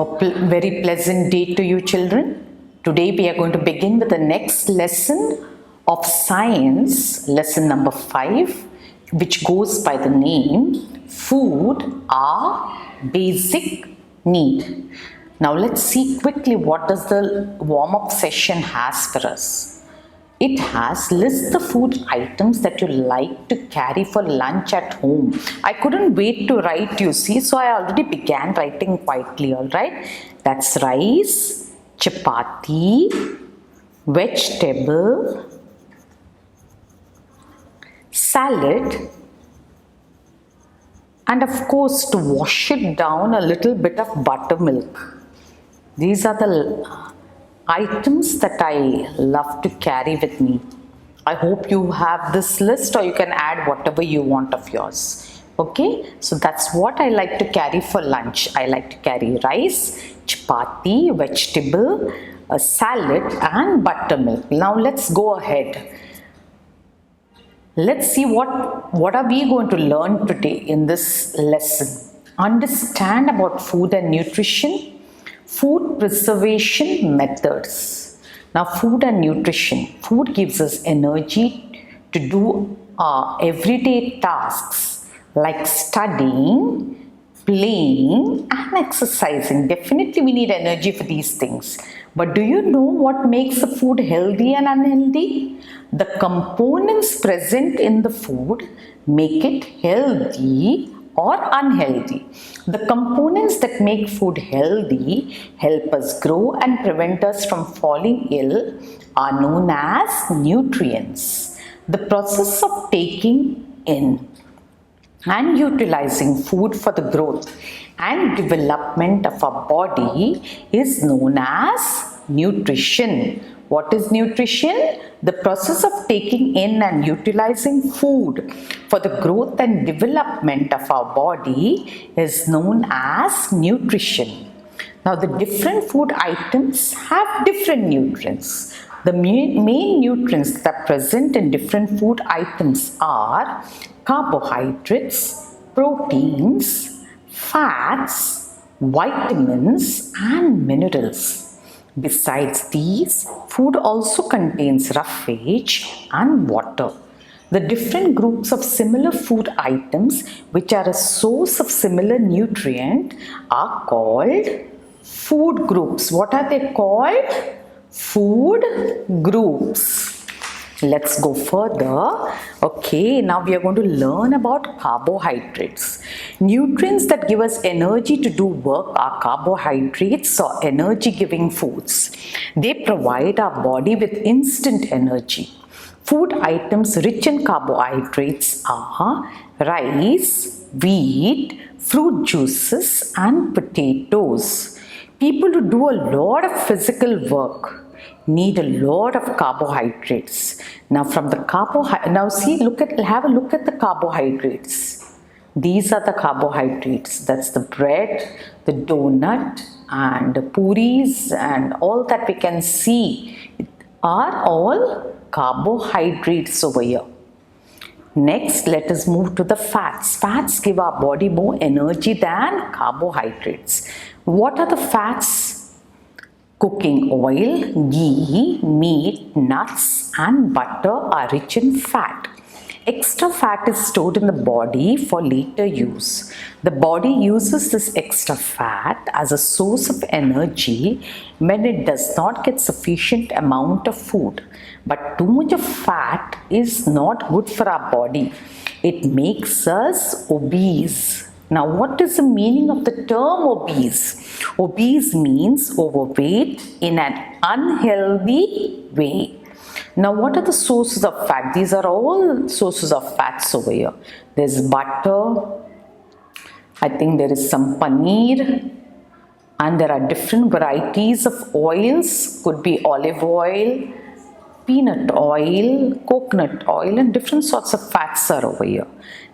Very pleasant day to you, children. Today we are going to begin with the next lesson of science, lesson number 5, which goes by the name Food Our Basic Need. Now let's see quickly what does the warm-up session has for us. It has list the food items that you like to carry for lunch at home. I couldn't wait to write, you see, so I already began writing quietly, all right? That's rice, chapati, vegetable, salad, and of course to wash it down, a little bit of buttermilk. These are the items that I love to carry with me. I hope you have this list, or you can add whatever you want of yours. Okay, so that's what I like to carry for lunch. I like to carry rice, chapati, vegetable, a salad and buttermilk. Now let's go ahead. Let's see what are we going to learn today in this lesson. Understand about food and nutrition. Food preservation methods. Now, food and nutrition. Food gives us energy to do everyday tasks like studying, playing and exercising. Definitely we need energy for these things. But do you know what makes a food healthy and unhealthy? The components present in the food make it healthy or unhealthy. The components that make food healthy help us grow and prevent us from falling ill are known as nutrients. The process of taking in and utilizing food for the growth and development of our body is known as nutrition. What is nutrition? The process of taking in and utilizing food for the growth and development of our body is known as nutrition. Now, the different food items have different nutrients. The main nutrients that are present in different food items are carbohydrates, proteins, fats, vitamins, and minerals. Besides these, food also contains roughage and water. The different groups of similar food items which are a source of similar nutrient are called food groups. What are they called? Food groups. Let's go further. Okay, now we are going to learn about carbohydrates. Nutrients that give us energy to do work are carbohydrates, or energy giving foods. They provide our body with instant energy. Food items rich in carbohydrates are rice, wheat, fruit juices and potatoes. People who do a lot of physical work need a lot of carbohydrates. Now from the have a look at the carbohydrates. These are the carbohydrates. That's the bread, the donut and the puris and all that we can see are all carbohydrates over here. Next, let us move to the fats. Fats give our body more energy than carbohydrates. What are the fats? Cooking oil, ghee, meat, nuts and butter are rich in fat. Extra fat is stored in the body for later use. The body uses this extra fat as a source of energy when it does not get sufficient amount of food. But too much of fat is not good for our body. It makes us obese. Now, what is the meaning of the term obese? Obese means overweight in an unhealthy way. Now, what are the sources of fat? These are all sources of fats over here. There's butter. I think there is some paneer. And there are different varieties of oils. Could be olive oil, peanut oil, coconut oil, and different sorts of fats are over here.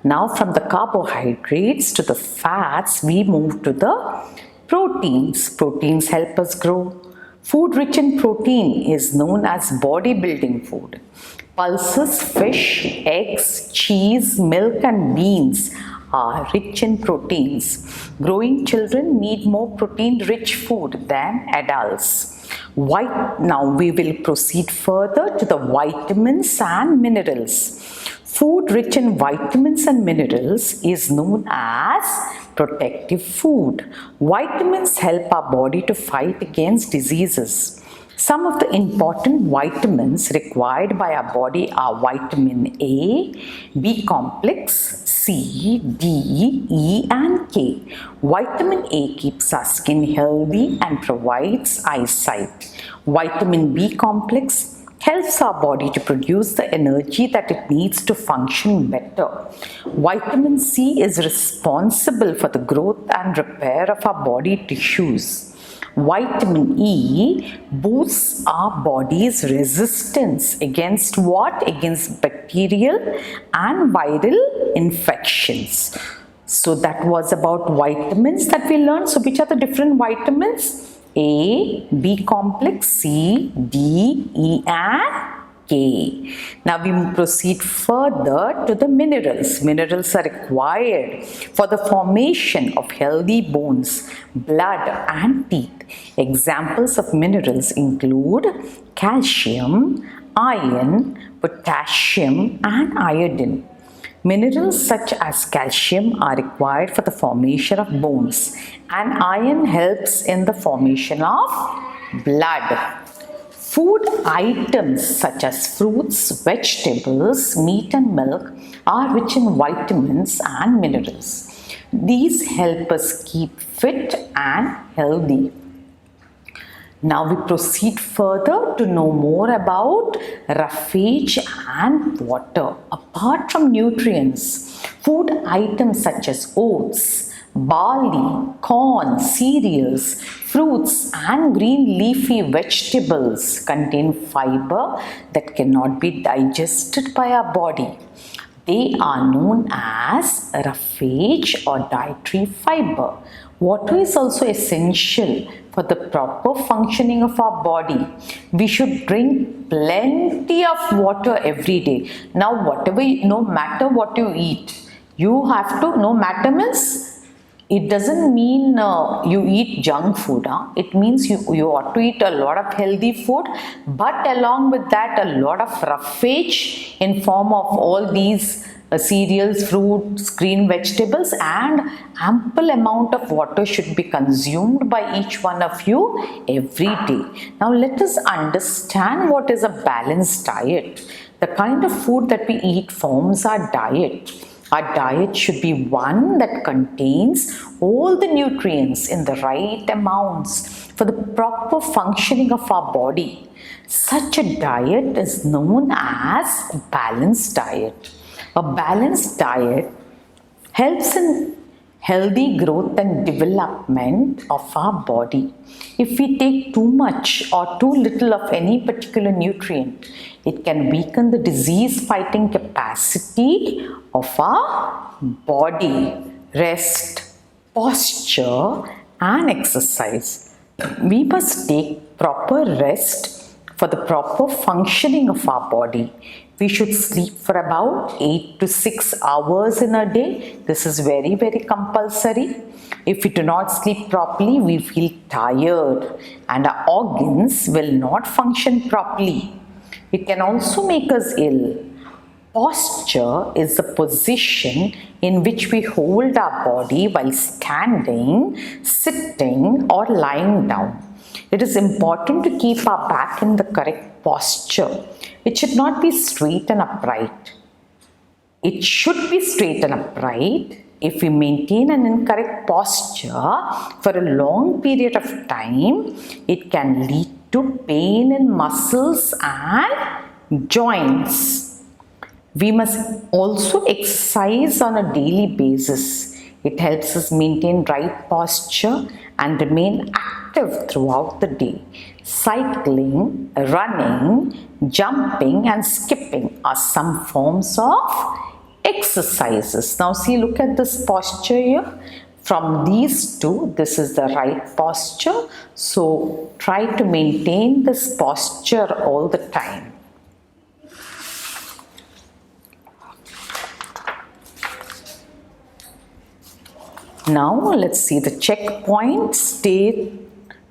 Now from the carbohydrates to the fats, we move to the proteins. Proteins help us grow. Food rich in protein is known as bodybuilding food. Pulses, fish, eggs, cheese, milk and beans are rich in proteins. Growing children need more protein-rich food than adults. Now we will proceed further to the vitamins and minerals. Food rich in vitamins and minerals is known as protective food. Vitamins help our body to fight against diseases. Some of the important vitamins required by our body are vitamin A, B complex, C, D, E and K. Vitamin A keeps our skin healthy and provides eyesight. Vitamin B complex helps our body to produce the energy that it needs to function better. Vitamin C is responsible for the growth and repair of our body tissues. Vitamin E boosts our body's resistance against what? Against bacterial and viral infections. So that was about vitamins that we learned. So which are the different vitamins? A, B complex, C, D, E and K. Now we proceed further to the minerals. Minerals are required for the formation of healthy bones, blood and teeth. Examples of minerals include calcium, iron, potassium and iodine. Minerals such as calcium are required for the formation of bones, and iron helps in the formation of blood. Food items such as fruits, vegetables, meat and milk are rich in vitamins and minerals. These help us keep fit and healthy. Now we proceed further to know more about roughage and water. Apart from nutrients, food items such as oats, barley, corn, cereals, fruits and green leafy vegetables contain fiber that cannot be digested by our body. They are known as roughage or dietary fiber. Water is also essential for the proper functioning of our body. We should drink plenty of water every day. Now no matter what you eat, you have to, no matter means, it doesn't mean you eat junk food. It means you ought to eat a lot of healthy food, but along with that a lot of roughage in form of all these cereals, fruits, green vegetables, and ample amount of water should be consumed by each one of you every day. Now let us understand what is a balanced diet. The kind of food that we eat forms our diet. Our diet should be one that contains all the nutrients in the right amounts for the proper functioning of our body. Such a diet is known as a balanced diet. A balanced diet helps in healthy growth and development of our body. If we take too much or too little of any particular nutrient, it can weaken the disease fighting capacity of our body. Rest, posture and exercise. We must take proper rest for the proper functioning of our body. We should sleep for about 8 to 6 hours in a day. This is very, very compulsory. If we do not sleep properly, we feel tired and our organs will not function properly. It can also make us ill. Posture is the position in which we hold our body while standing, sitting or lying down. It is important to keep our back in the correct posture. It should not be straight and upright. It should be straight and upright. If we maintain an incorrect posture for a long period of time, it can lead to pain in muscles and joints. We must also exercise on a daily basis. It helps us maintain right posture and remain active throughout the day. Cycling, running, jumping and skipping are some forms of exercises. Now see, look at this posture here. From these two, this is the right posture. So try to maintain this posture all the time. Now let's see the checkpoint. Stay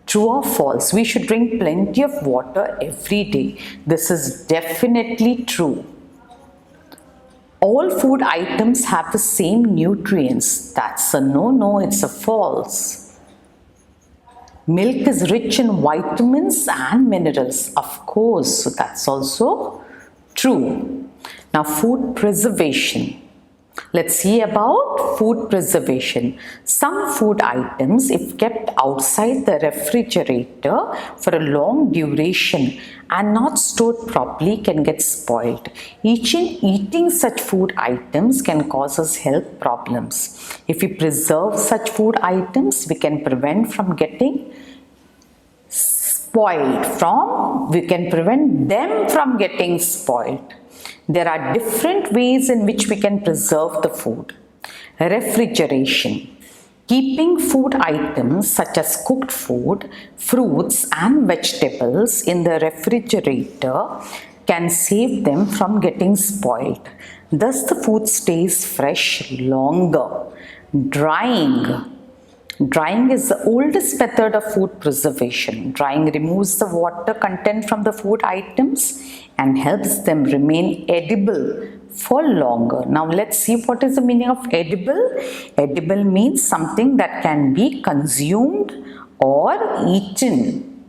true or false. We should drink plenty of water every day. This is definitely true. All food items have the same nutrients. That's a no, it's a false. Milk is rich in vitamins and minerals. Of course, so that's also true. Now, food preservation. Let's see about food preservation. Some food items, if kept outside the refrigerator for a long duration and not stored properly, can get spoiled. Eating such food items can cause us health problems. If we preserve such food items, we can prevent from getting spoiled. We can prevent them from getting spoiled. There are different ways in which we can preserve the food. Refrigeration. Keeping food items such as cooked food, fruits and vegetables in the refrigerator can save them from getting spoiled. Thus the food stays fresh longer. Drying. Drying is the oldest method of food preservation. Drying removes the water content from the food items and helps them remain edible for longer. Now let's see what is the meaning of edible. Edible means something that can be consumed or eaten.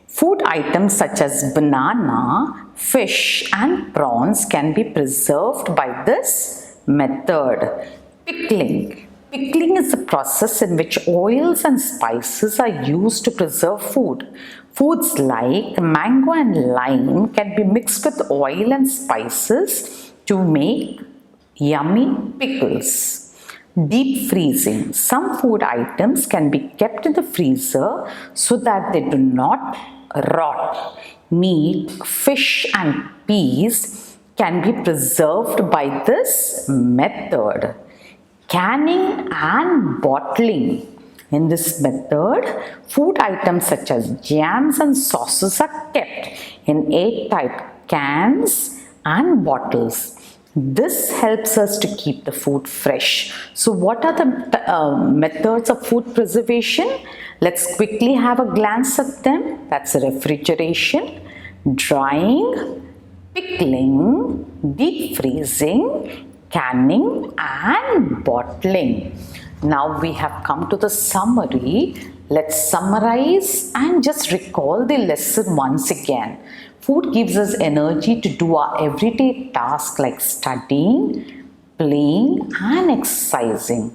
Food items such as banana, fish and prawns can be preserved by this method. Pickling. Pickling is the process in which oils and spices are used to preserve food. Foods like mango and lime can be mixed with oil and spices to make yummy pickles. Deep freezing. Some food items can be kept in the freezer so that they do not rot. Meat, fish and peas can be preserved by this method. Canning and bottling. In this method, food items such as jams and sauces are kept in airtight cans and bottles. This helps us to keep the food fresh. So what are the methods of food preservation? Let's quickly have a glance at them. That's refrigeration, drying, pickling, deep freezing, canning and bottling. Now we have come to the summary. Let's summarize and just recall the lesson once again. Food gives us energy to do our everyday tasks like studying, playing and exercising.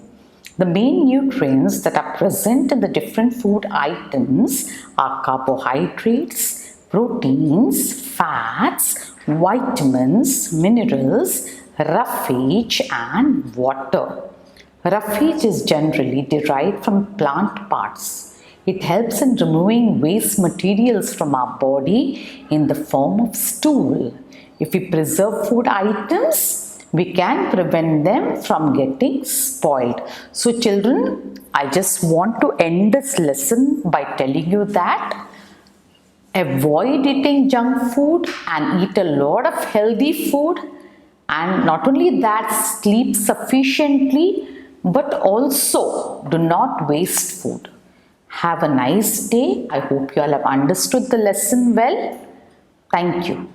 The main nutrients that are present in the different food items are carbohydrates, proteins, fats, vitamins, minerals, roughage and water. Roughage is generally derived from plant parts. It helps in removing waste materials from our body in the form of stool. If we preserve food items, we can prevent them from getting spoiled. So children, I just want to end this lesson by telling you that avoid eating junk food and eat a lot of healthy food. And not only that, sleep sufficiently, but also do not waste food. Have a nice day. I hope you all have understood the lesson well. Thank you.